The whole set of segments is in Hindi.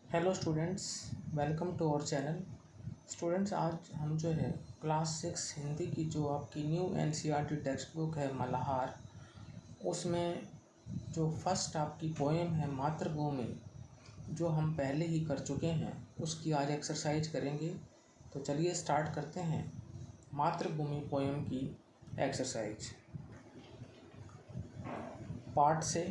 Hello students, welcome to our channel. Students, आज हम जो है क्लास 6 हिंदी की जो आपकी न्यू एनसीईआरटी टेक्स्ट बुक है मल्हार, उसमें जो फर्स्ट आपकी पोएम है मातृभूमि, जो हम पहले ही कर चुके हैं, उसकी आज एक्सरसाइज करेंगे। तो चलिए स्टार्ट करते हैं मातृभूमि पोएम की एक्सरसाइज। पार्ट से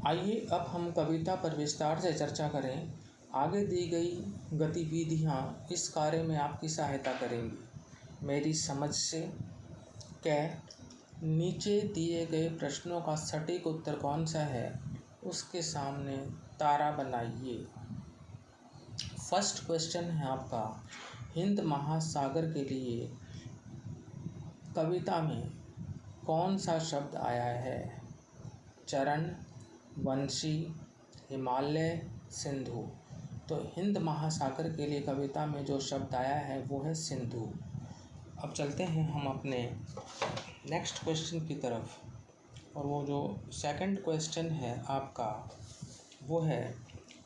आइए अब हम कविता पर विस्तार से चर्चा करें। आगे दी गई गतिविधियाँ इस कार्य में आपकी सहायता करेंगी। मेरी समझ से नीचे दिए गए प्रश्नों का सटीक उत्तर कौन सा है, उसके सामने तारा बनाइए। फर्स्ट क्वेश्चन है आपका, हिंद महासागर के लिए कविता में कौन सा शब्द आया है? चरण, वंशी, हिमालय, सिंधु। तो हिंद महासागर के लिए कविता में जो शब्द आया है वो है सिंधु। अब चलते हैं हम अपने नेक्स्ट क्वेश्चन की तरफ, और वो जो सेकंड क्वेश्चन है आपका वो है,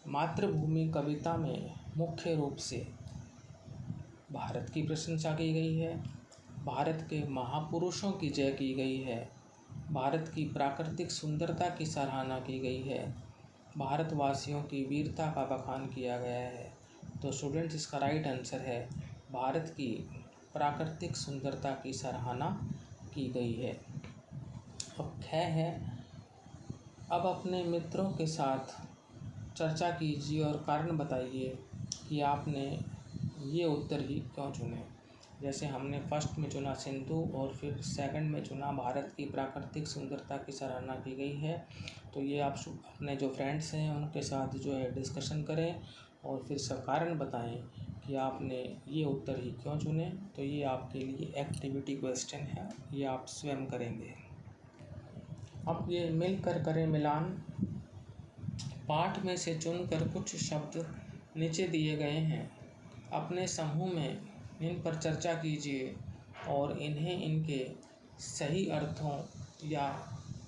मातृभूमि कविता में मुख्य रूप से भारत की प्रशंसा की गई है, भारत के महापुरुषों की जय की गई है, भारत की प्राकृतिक सुंदरता की सराहना की गई है, भारतवासियों की वीरता का बखान किया गया है। तो स्टूडेंट्स, इसका राइट आंसर है भारत की प्राकृतिक सुंदरता की सराहना की गई है। अब है, अब अपने मित्रों के साथ चर्चा कीजिए और कारण बताइए कि आपने ये उत्तर ही क्यों चुने। जैसे हमने फर्स्ट में चुना सिंधु और फिर सेकंड में चुना भारत की प्राकृतिक सुंदरता की सराहना की गई है। तो ये आप अपने जो फ्रेंड्स हैं उनके साथ जो है डिस्कशन करें और फिर सब कारण बताएं कि आपने ये उत्तर ही क्यों चुने। तो ये आपके लिए एक्टिविटी क्वेश्चन है, ये आप स्वयं करेंगे। अब ये मिलकर करें मिलान। पाठ में से चुनकर कुछ शब्द नीचे दिए गए हैं, अपने समूह में इन पर चर्चा कीजिए और इन्हें इनके सही अर्थों या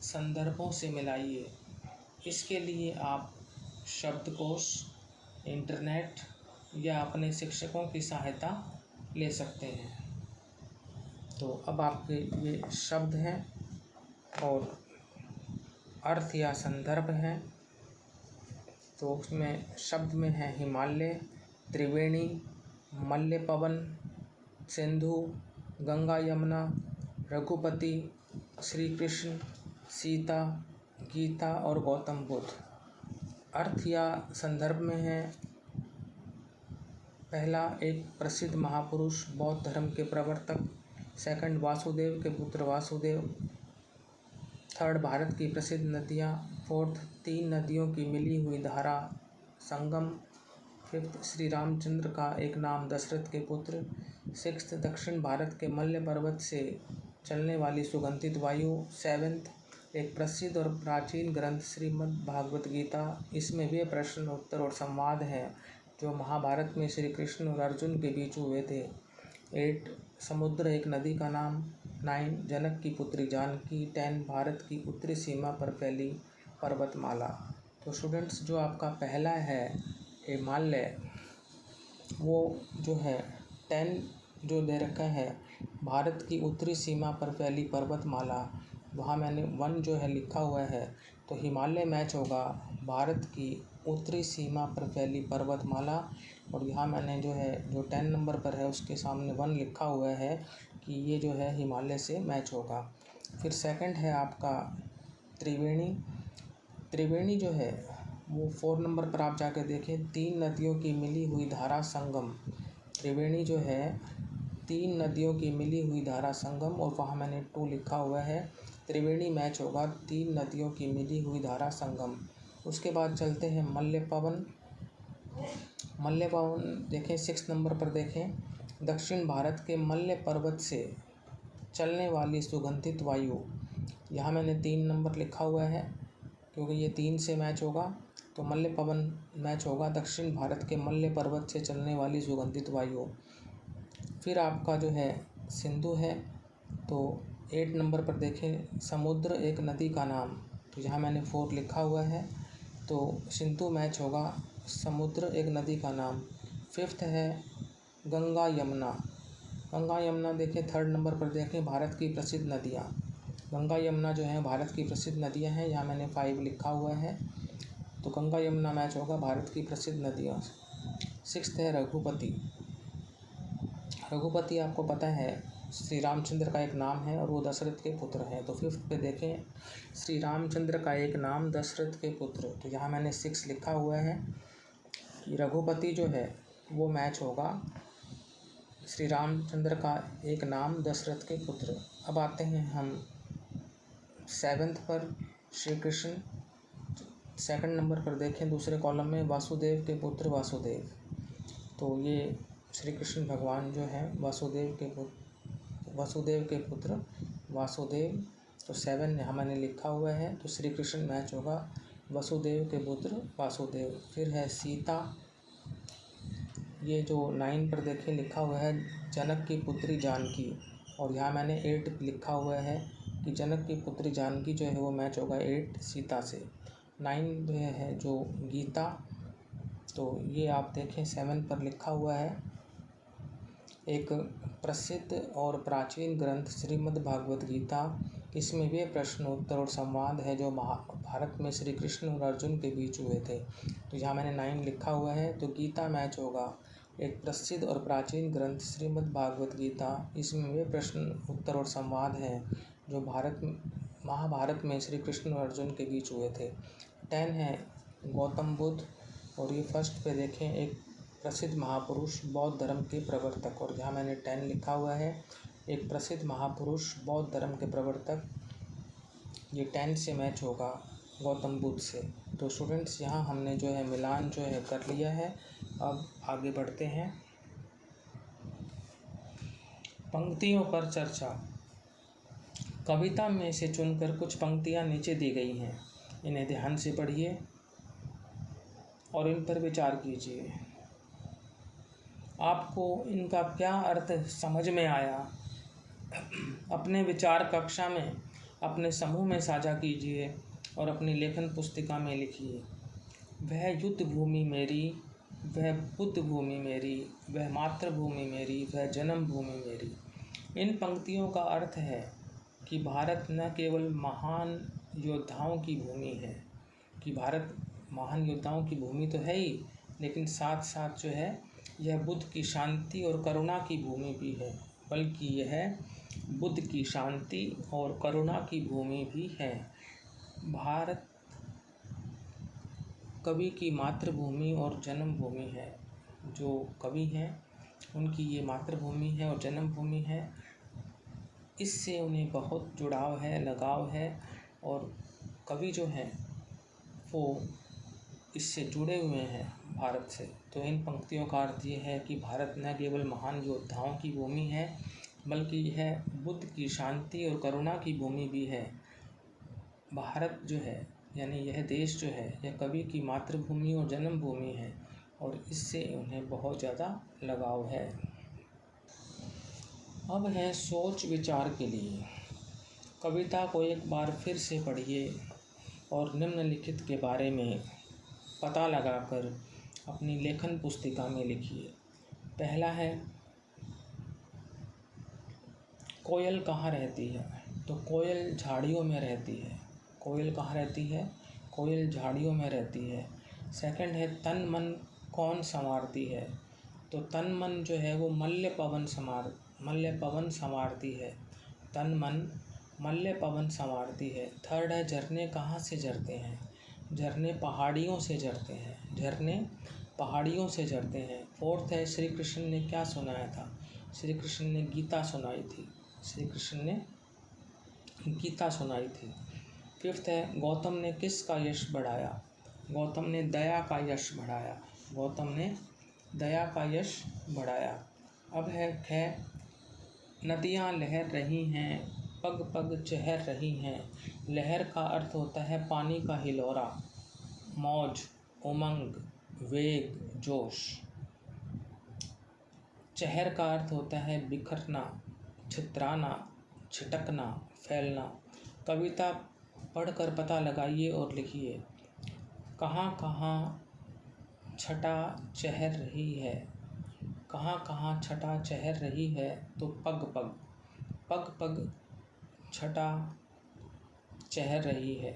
संदर्भों से मिलाइए। इसके लिए आप शब्दकोश, इंटरनेट या अपने शिक्षकों की सहायता ले सकते हैं। तो अब आपके ये शब्द हैं और अर्थ या संदर्भ हैं। तो उसमें शब्द में है हिमालय, त्रिवेणी, मल्य पवन, सिंधु, गंगा यमुना, रघुपति, श्री कृष्ण, सीता, गीता और गौतम बुद्ध। अर्थ या संदर्भ में है, पहला एक प्रसिद्ध महापुरुष, बौद्ध धर्म के प्रवर्तक। सेकंड, वासुदेव के पुत्र वासुदेव। थर्ड, भारत की प्रसिद्ध नदियाँ। फोर्थ, 3 नदियों की मिली हुई धारा, संगम। फिफ्थ, श्री रामचंद्र का एक नाम दशरथ के पुत्र। सिक्स्थ, दक्षिण भारत के मल्य पर्वत से चलने वाली सुगंधित वायु। सेवेंथ, एक प्रसिद्ध और प्राचीन ग्रंथ श्रीमद् भागवत गीता। इसमें वे प्रश्न उत्तर और संवाद हैं जो महाभारत में श्री कृष्ण और अर्जुन के बीच हुए थे। 8, समुद्र एक नदी का नाम। 9, जनक की पुत्री जानकी। 10, भारत की उत्तरी सीमा पर फैली पर्वतमाला। तो स्टूडेंट्स, जो आपका पहला है हिमालय, वो जो है 10 जो दे रखा है, भारत की उत्तरी सीमा पर फैली पर्वतमाला, वहाँ मैंने 1 जो है लिखा हुआ है, तो हिमालय मैच होगा भारत की उत्तरी सीमा पर फैली पर्वतमाला। और यहाँ मैंने जो है जो 10 नंबर पर है उसके सामने 1 लिखा हुआ है कि ये जो है हिमालय से मैच होगा। फिर सेकंड है आपका त्रिवेणी। त्रिवेणी जो है वो 4 नंबर पर आप जाकर देखें, 3 नदियों की मिली हुई धारा, संगम। त्रिवेणी जो है 3 नदियों की मिली हुई धारा, संगम, और वहाँ मैंने 2 लिखा हुआ है। त्रिवेणी मैच होगा 3 नदियों की मिली हुई धारा, संगम। उसके बाद चलते हैं मल्य पवन। मल्य पवन देखें 6 नंबर पर देखें, दक्षिण भारत के मल्य पर्वत से चलने वाली सुगंधित वायु। यहाँ मैंने 3 नंबर लिखा हुआ है क्योंकि ये 3 से मैच होगा, तो मल्य पवन मैच होगा दक्षिण भारत के मल्य पर्वत से चलने वाली सुगंधित वायु। फिर आपका जो है सिंधु है, तो 8 नंबर पर देखें, समुद्र एक नदी का नाम, तो यहाँ मैंने 4 लिखा हुआ है। तो सिंधु मैच होगा समुद्र एक नदी का नाम। 5th है गंगा यमुना। गंगा यमुना देखिए 3rd नंबर पर देखें भारत की प्रसिद्ध नदियाँ। गंगा यमुना जो है भारत की प्रसिद्ध नदियाँ हैं, यहाँ मैंने 5 लिखा हुआ है। तो गंगा यमुना मैच होगा भारत की प्रसिद्ध नदियाँ। 6th है रघुपति। रघुपति आपको पता है श्री रामचंद्र का एक नाम है और वो दशरथ के पुत्र हैं। तो 5th पे देखें श्री रामचंद्र का एक नाम दशरथ के पुत्र। तो यहाँ मैंने 6 लिखा हुआ है कि रघुपति जो है वो मैच होगा श्री रामचंद्र का एक नाम दशरथ के पुत्र। अब आते हैं हम 7th पर श्री कृष्ण। 2nd नंबर पर देखें दूसरे कॉलम में वासुदेव के पुत्र वासुदेव। तो ये श्री कृष्ण भगवान जो हैं वासुदेव के पुत्र वासुदेव। तो 7 यहाँ मैंने लिखा हुआ है। तो श्री कृष्ण मैच होगा वसुदेव के पुत्र वासुदेव। फिर है सीता। ये जो 9 पर देखें लिखा हुआ है जनक की पुत्री जानकी, और यहाँ मैंने 8 लिखा हुआ है कि जनक की पुत्री जानकी जो है वो मैच होगा 8 सीता से। 9 है जो गीता, तो ये आप देखें 7 पर लिखा हुआ है। एक प्रसिद्ध और प्राचीन ग्रंथ श्रीमद् भागवत गीता, इसमें वे प्रश्न उत्तर और संवाद है जो महाभारत में श्री कृष्ण और अर्जुन के बीच हुए थे। तो यहाँ मैंने 9 लिखा हुआ है। तो गीता मैच होगा एक प्रसिद्ध और प्राचीन ग्रंथ श्रीमद् भागवत गीता, इसमें वे प्रश्न उत्तर और संवाद हैं जो महाभारत में श्री कृष्ण और अर्जुन के बीच हुए थे। 10 है गौतम बुद्ध, और ये 1st पे देखें एक प्रसिद्ध महापुरुष बौद्ध धर्म के प्रवर्तक, और यहाँ मैंने 10 लिखा हुआ है एक प्रसिद्ध महापुरुष बौद्ध धर्म के प्रवर्तक। ये 10 से मैच होगा गौतम बुद्ध से। तो स्टूडेंट्स यहाँ हमने जो है मिलान जो है कर लिया है। अब आगे बढ़ते हैं। पंक्तियों पर चर्चा। कविता में से चुनकर कुछ पंक्तियाँ नीचे दी गई हैं, इन्हें ध्यान से पढ़िए और इन पर विचार कीजिए। आपको इनका क्या अर्थ समझ में आया, अपने विचार कक्षा में अपने समूह में साझा कीजिए और अपनी लेखन पुस्तिका में लिखिए। वह युद्ध भूमि मेरी, वह बुद्ध भूमि मेरी, वह मातृभूमि मेरी, वह जन्म भूमि मेरी। इन पंक्तियों का अर्थ है कि भारत न केवल महान योद्धाओं की भूमि है, कि भारत महान योद्धाओं की भूमि तो है ही, लेकिन साथ साथ जो है यह बुद्ध की शांति और करुणा की भूमि भी है, बल्कि यह बुद्ध की शांति और करुणा की भूमि भी है। भारत कवि की मातृभूमि और जन्मभूमि है। जो कवि हैं उनकी ये मातृभूमि है और जन्मभूमि है। इससे उन्हें बहुत जुड़ाव है, लगाव है, और कवि जो हैं वो इससे जुड़े हुए हैं भारत से। तो इन पंक्तियों का अर्थ ये है कि भारत न केवल महान योद्धाओं की भूमि है, बल्कि यह बुद्ध की शांति और करुणा की भूमि भी है। भारत जो है यानी यह देश जो है यह कवि की मातृभूमि और जन्मभूमि है, और इससे उन्हें बहुत ज़्यादा लगाव है। अब है सोच विचार के लिए। कविता को एक बार फिर से पढ़िए और निम्नलिखित के बारे में पता लगाकर अपनी लेखन पुस्तिका में लिखिए। पहला है कोयल कहाँ रहती है, तो कोयल झाड़ियों में रहती है। कोयल कहाँ रहती है, कोयल झाड़ियों में रहती है। सेकंड है तन मन कौन संवारती है, तो तन मन जो है वो मल्य पवन संवारती है। तन मन मल्य पवन संवारती है। थर्ड है झरने कहाँ से झरते हैं, झरने पहाड़ियों से झरते हैं, झरने पहाड़ियों से झरते हैं। फोर्थ है श्री कृष्ण ने क्या सुनाया था, श्री कृष्ण ने गीता सुनाई थी, श्री कृष्ण ने गीता सुनाई थी। फिफ्थ है गौतम ने किसका यश बढ़ाया, गौतम ने दया का यश बढ़ाया, गौतम ने दया का यश बढ़ाया। अब है ख नदियाँ लहर रही हैं, पग पग चहर रही हैं। लहर का अर्थ होता है पानी का हिलोरा, मौज, उमंग, वेग, जोश। चहर का अर्थ होता है बिखरना, छितराना, छिटकना, फैलना। कविता पढ़कर पता लगाइए और लिखिए। कहाँ कहाँ छटा चहर रही है, कहाँ कहाँ छटा चहर रही है, तो पग पग, पग पग छटा चहर रही है।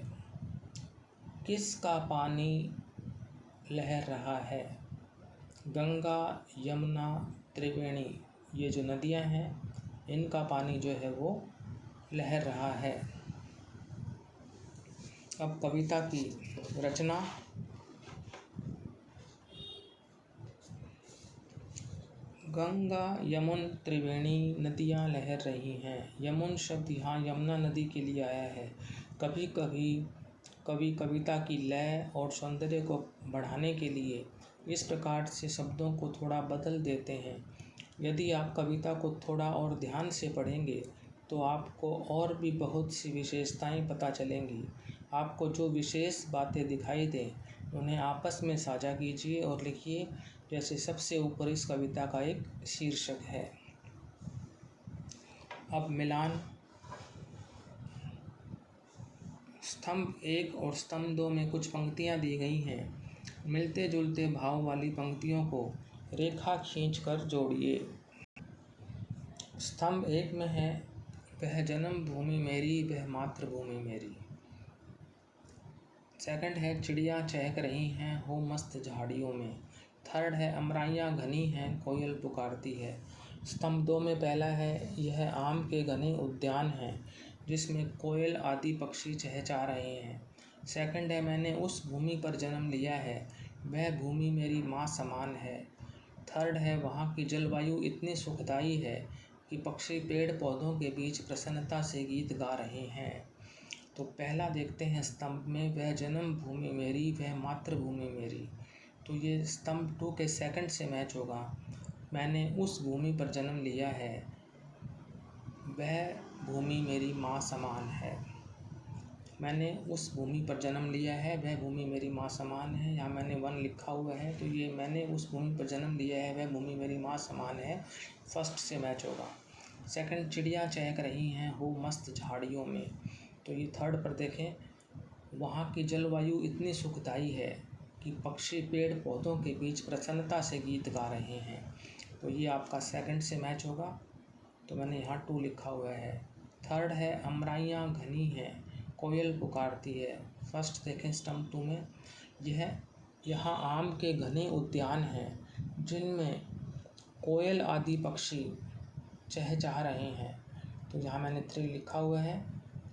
किसका पानी लहर रहा है, गंगा यमुना त्रिवेणी, ये जो नदियाँ हैं इनका पानी जो है वो लहर रहा है। अब कविता की रचना। गंगा यमुन त्रिवेणी नदियाँ लहर रही हैं। यमुन शब्द यहाँ यमुना नदी के लिए आया है। कभी कभी कवि कविता की लय और सौंदर्य को बढ़ाने के लिए इस प्रकार से शब्दों को थोड़ा बदल देते हैं। यदि आप कविता को थोड़ा और ध्यान से पढ़ेंगे तो आपको और भी बहुत सी विशेषताएं पता चलेंगी। आपको जो विशेष बातें दिखाई दें उन्हें आपस में साझा कीजिए और लिखिए, जैसे सबसे ऊपर इस कविता का एक शीर्षक है। अब मिलान। स्तंभ 1 और स्तंभ 2 में कुछ पंक्तियाँ दी गई हैं। मिलते जुलते भाव वाली पंक्तियों को रेखा खींचकर जोड़िए। स्तंभ 1 में है, वह जन्म भूमि मेरी, वह मातृभूमि मेरी। सेकंड है, चिड़िया चहक रही हैं हो मस्त झाड़ियों में। थर्ड है, अमराइयाँ घनी हैं कोयल पुकारती है। स्तंभ 2 में पहला है, यह आम के घने उद्यान हैं जिसमें कोयल आदि पक्षी चहचहा रहे हैं। सेकंड है, मैंने उस भूमि पर जन्म लिया है, वह भूमि मेरी माँ समान है। थर्ड है, वहाँ की जलवायु इतनी सुखदायी है कि पक्षी पेड़ पौधों के बीच प्रसन्नता से गीत गा रहे हैं। तो पहला देखते हैं स्तंभ में, वह जन्म भूमि मेरी, वह मातृभूमि मेरी। तो ये स्तंभ 2 के सेकंड से मैच होगा। मैंने उस भूमि पर जन्म लिया है, वह भूमि मेरी माँ समान है। मैंने उस भूमि पर जन्म लिया है, वह भूमि मेरी माँ समान है। यहाँ मैंने 1 लिखा हुआ है, तो ये मैंने उस भूमि पर जन्म लिया है, वह भूमि मेरी माँ समान है, फर्स्ट से मैच होगा। सेकंड, चिड़िया चहक रही हैं हो मस्त झाड़ियों में, तो ये थर्ड पर देखें, वहाँ की जलवायु इतनी सुखदायी है कि पक्षी पेड़ पौधों के बीच प्रसन्नता से गीत गा रहे हैं, तो ये आपका सेकंड से मैच होगा, तो मैंने यहाँ 2 लिखा हुआ है। थर्ड है, अमराइयाँ घनी हैं कोयल पुकारती है, फर्स्ट देखें स्तंभ 2 में, यह यहाँ आम के घने उद्यान हैं जिनमें कोयल आदि पक्षी चहचहा रहे हैं, तो यहाँ मैंने 3 लिखा हुआ है।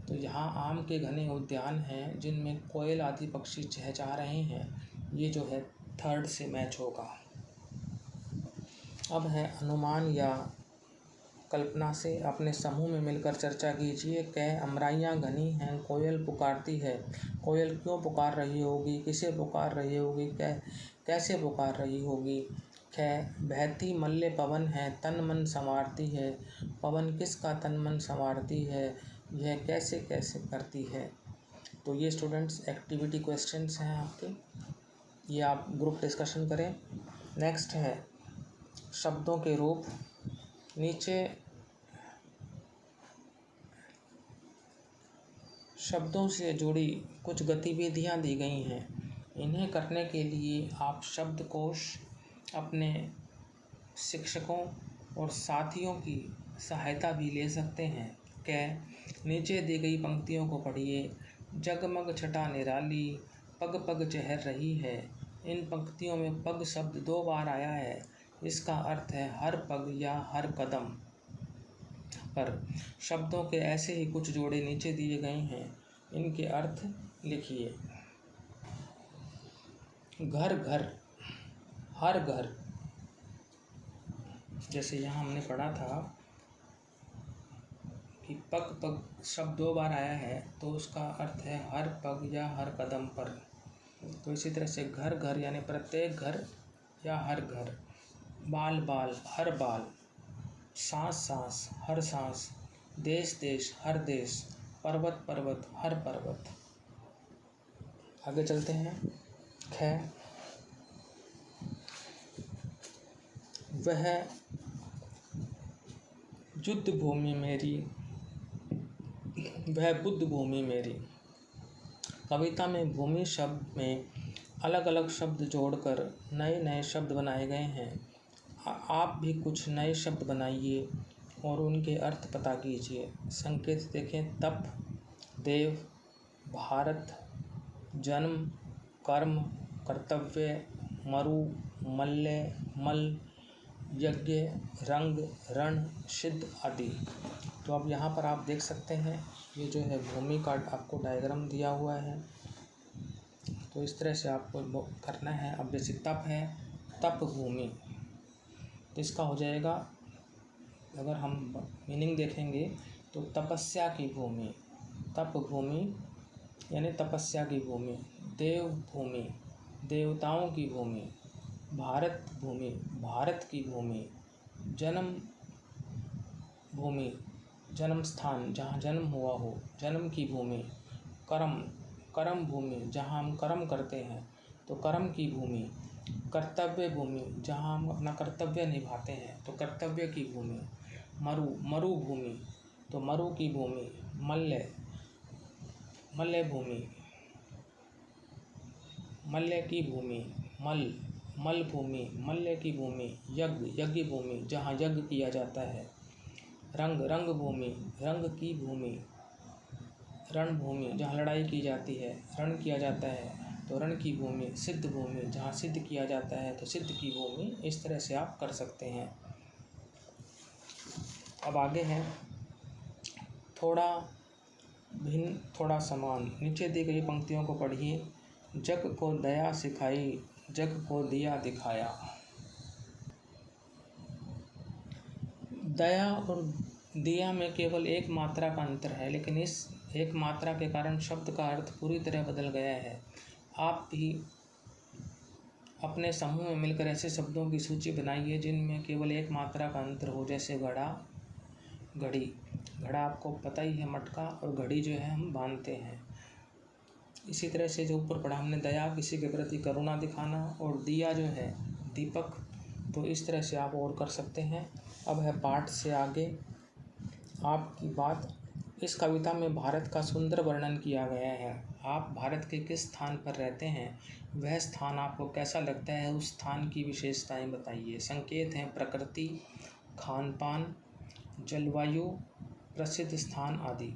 तो यहाँ आम के घने उद्यान हैं जिनमें कोयल आदि पक्षी चहचहा रहे हैं, ये जो है थर्ड से मैच होगा। अब है अनुमान या कल्पना से अपने समूह में मिलकर चर्चा कीजिए। कह, अमराइयाँ घनी हैं कोयल पुकारती है, कोयल क्यों पुकार रही होगी, किसे पुकार रही होगी, कैसे पुकार रही होगी। खै, बहती मल्ले पवन है तन मन संवारती है, पवन किसका तन मन संवारती है, यह कैसे कैसे करती है। तो ये स्टूडेंट्स एक्टिविटी क्वेश्चंस हैं आपके, ये आप ग्रुप डिस्कशन करें। नेक्स्ट है शब्दों के रूप। नीचे शब्दों से जुड़ी कुछ गतिविधियां दी गई हैं, इन्हें करने के लिए आप शब्दकोश, अपने शिक्षकों और साथियों की सहायता भी ले सकते हैं। नीचे दी गई पंक्तियों को पढ़िए। जगमग छटा निराली, पग पग चहर रही है। इन पंक्तियों में पग शब्द 2 बार आया है, इसका अर्थ है हर पग या हर कदम पर। शब्दों के ऐसे ही कुछ जोड़े नीचे दिए गए हैं, इनके अर्थ लिखिए। घर घर, हर घर, जैसे यहाँ हमने पढ़ा था कि पग पग शब्द 2 बार आया है, तो उसका अर्थ है हर पग या हर कदम पर। तो इसी तरह से घर घर यानी प्रत्येक घर या हर घर, बाल बाल, हर बाल, सांस सांस, हर सांस, देश देश, हर देश, पर्वत पर्वत, हर पर्वत। आगे चलते हैं। ख, वह युद्ध भूमि मेरी, वह बुद्ध भूमि मेरी। कविता में भूमि शब्द में अलग अलग शब्द जोड़कर नए नए शब्द बनाए गए हैं। आप भी कुछ नए शब्द बनाइए और उनके अर्थ पता कीजिए। संकेत देखें, तप, देव, भारत, जन्म, कर्म, कर्तव्य, मरु, मल्य, मल, यज्ञ, रंग, रण, सिद्ध आदि। तो अब यहाँ पर आप देख सकते हैं, ये जो है भूमि का आपको डायग्राम दिया हुआ है। तो इस तरह से आपको करना है। अब जैसे तप है, तप भूमि, तो इसका हो जाएगा, अगर हम मीनिंग देखेंगे तो तपस्या की भूमि, तप भूमि यानी तपस्या की भूमि। देव भूमि, देवताओं की भूमि। भारत भूमि, भारत की भूमि। जन्म भूमि, जन्म स्थान, जहाँ जन्म हुआ हो, जन्म की भूमि। कर्म, कर्म भूमि, जहाँ हम कर्म करते हैं, तो कर्म की भूमि। कर्तव्य भूमि, जहाँ हम अपना कर्तव्य निभाते हैं, तो कर्तव्य की भूमि। मरु, मरु भूमि, तो मरु की भूमि। मल्य, मल्य भूमि, मल्य की भूमि। मल, मल भूमि, मल्य की भूमि। यज्ञ, यज्ञ भूमि, जहाँ यज्ञ किया जाता है। रंग, रंग भूमि, रंग की भूमि। रण भूमि, जहाँ लड़ाई की जाती है, रण किया जाता है, तो रण की भूमि। सिद्ध भूमि, जहाँ सिद्ध किया जाता है, तो सिद्ध की भूमि। इस तरह से आप कर सकते हैं। अब आगे है थोड़ा भिन्न थोड़ा समान। नीचे दी गई पंक्तियों को पढ़िए। जग को दया सिखाई, जग को दिया दिखाया। दया और दिया में केवल एक मात्रा का अंतर है, लेकिन इस एक मात्रा के कारण शब्द का अर्थ पूरी तरह बदल गया है। आप भी अपने समूह में मिलकर ऐसे शब्दों की सूची बनाइए जिनमें केवल एक मात्रा का अंतर हो, जैसे घड़ा, घड़ी। घड़ा आपको पता ही है, मटका, और घड़ी जो है हम बांधते हैं। इसी तरह से जो ऊपर पढ़ा हमने, दया किसी के प्रति करुणा दिखाना, और दिया जो है दीपक। तो इस तरह से आप और कर सकते हैं। अब है पाठ से आगे आपकी बात। इस कविता में भारत का सुंदर वर्णन किया गया है। आप भारत के किस स्थान पर रहते हैं, वह स्थान आपको कैसा लगता है, उस स्थान की विशेषताएं बताइए। संकेत हैं प्रकृति, खान पान, जलवायु, प्रसिद्ध स्थान आदि।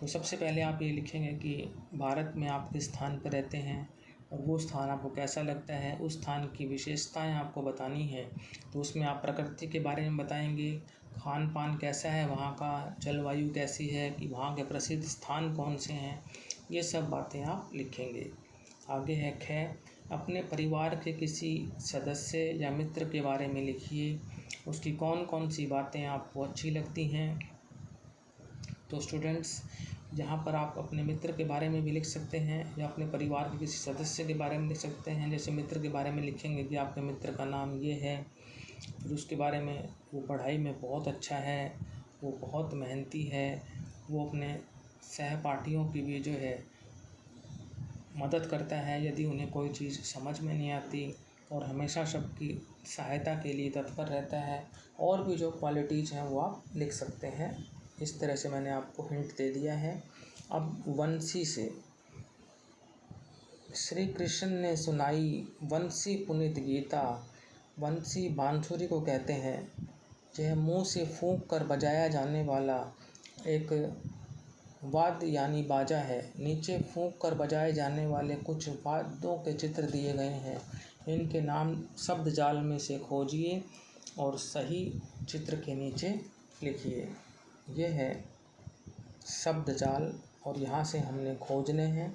तो सबसे पहले आप ये लिखेंगे कि भारत में आप किस स्थान पर रहते हैं और वो स्थान आपको कैसा लगता है, उस स्थान की विशेषताएं आपको बतानी है। तो उसमें आप प्रकृति के बारे में बताएंगे, खान पान कैसा है वहाँ का, जलवायु कैसी है, कि वहाँ के प्रसिद्ध स्थान कौन से हैं, ये सब बातें आप लिखेंगे। आगे है ख, अपने परिवार के किसी सदस्य या मित्र के बारे में लिखिए। उसकी कौन कौन सी बातें आपको अच्छी लगती हैं। तो स्टूडेंट्स, यहाँ पर आप अपने मित्र के बारे में भी लिख सकते हैं या अपने परिवार के किसी सदस्य के बारे में लिख सकते हैं। जैसे मित्र के बारे में लिखेंगे कि आपके मित्र का नाम ये है, फिर उसके बारे में वो पढ़ाई में बहुत अच्छा है, वो बहुत मेहनती है, वो अपने सहपाठियों की भी जो है मदद करता है यदि उन्हें कोई चीज़ समझ में नहीं आती, और हमेशा सबकी सहायता के लिए तत्पर रहता है। और भी जो क्वालिटीज़ हैं वो आप लिख सकते हैं। इस तरह से मैंने आपको हिंट दे दिया है। अब वंशी से, श्री कृष्ण ने सुनाई वंशी पुनीत गीता। वंशी बांसुरी को कहते हैं। यह मुंह से फूंक कर बजाया जाने वाला एक वाद्य यानी बाजा है। नीचे फूंक कर बजाए जाने वाले कुछ वाद्यों के चित्र दिए गए हैं। इनके नाम शब्द जाल में से खोजिए और सही चित्र के नीचे लिखिए। यह है शब्द जाल और यहाँ से हमने खोजने हैं।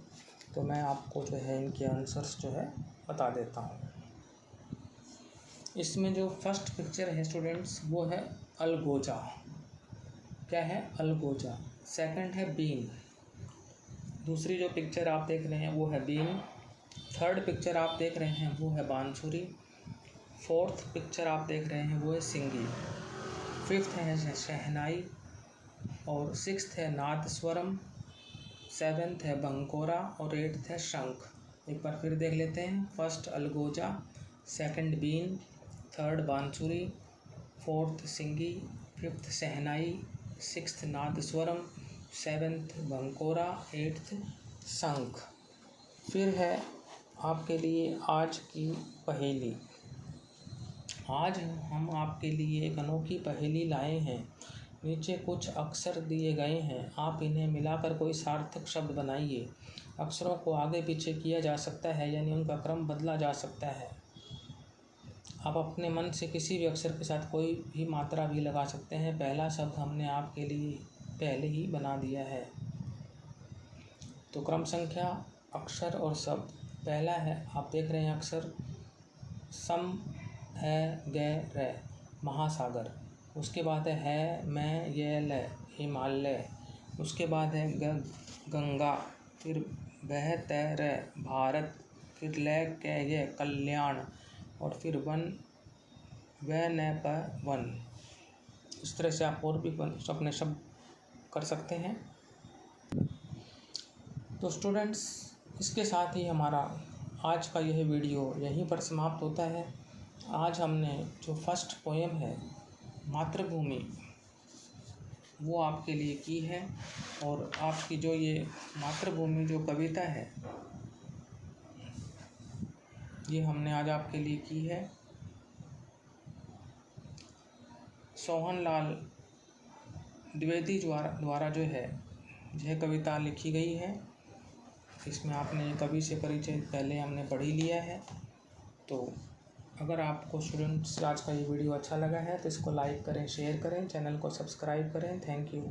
तो मैं आपको जो है इनके आंसर्स जो है बता देता हूँ। इसमें जो फर्स्ट पिक्चर है स्टूडेंट्स वो है अलगोजा। क्या है? अलगोजा। सेकंड है बीन। दूसरी जो पिक्चर आप देख रहे हैं वो है बीन। थर्ड पिक्चर आप देख रहे हैं वो है बांसुरी। फोर्थ पिक्चर आप देख रहे हैं वो है सिंगी। फिफ्थ है शहनाई और सिक्स्थ है नादस्वरम। सेवेंथ है बंकोरा और एट्थ है शंख। एक बार फिर देख लेते हैं। फर्स्ट अलगोजा, सेकंड बीन, थर्ड बांसुरी, फोर्थ सिंगी, फिफ्थ शहनाई, सिक्स्थ नादस्वरम, सेवेंथ बंकोरा, एट्थ शंख। फिर है आपके लिए आज की पहेली। आज हम आपके लिए एक अनोखी पहेली लाए हैं। नीचे कुछ अक्षर दिए गए हैं, आप इन्हें मिलाकर कोई सार्थक शब्द बनाइए। अक्षरों को आगे पीछे किया जा सकता है, यानी उनका क्रम बदला जा सकता है। आप अपने मन से किसी भी अक्षर के साथ कोई भी मात्रा भी लगा सकते हैं। पहला शब्द हमने आपके लिए पहले ही बना दिया है। तो क्रम संख्या, अक्षर और शब्द। पहला है, आप देख रहे हैं अक्षर सम है ग रे, महासागर। उसके बाद है मैं ये ल, हिमालय। उसके बाद है गंगा, फिर बह तैर, भारत, फिर ले के ये, कल्याण, और फिर वन व न प, वन। इस तरह से आप और भी अपने शब्द कर सकते हैं। तो स्टूडेंट्स, इसके साथ ही हमारा आज का यह वीडियो यहीं पर समाप्त होता है। आज हमने जो फर्स्ट पोएम है मातृभूमि, वो आपके लिए की है। और आपकी जो ये मातृभूमि जो कविता है, ये हमने आज आपके लिए की है। सोहनलाल द्विवेदी द्वारा जो है यह कविता लिखी गई है। इसमें आपने कवि से परिचय पहले हमने पढ़ ही लिया है। तो अगर आपको स्टूडेंट्स आज का ये वीडियो अच्छा लगा है तो इसको लाइक करें, शेयर करें, चैनल को सब्सक्राइब करें। Thank you.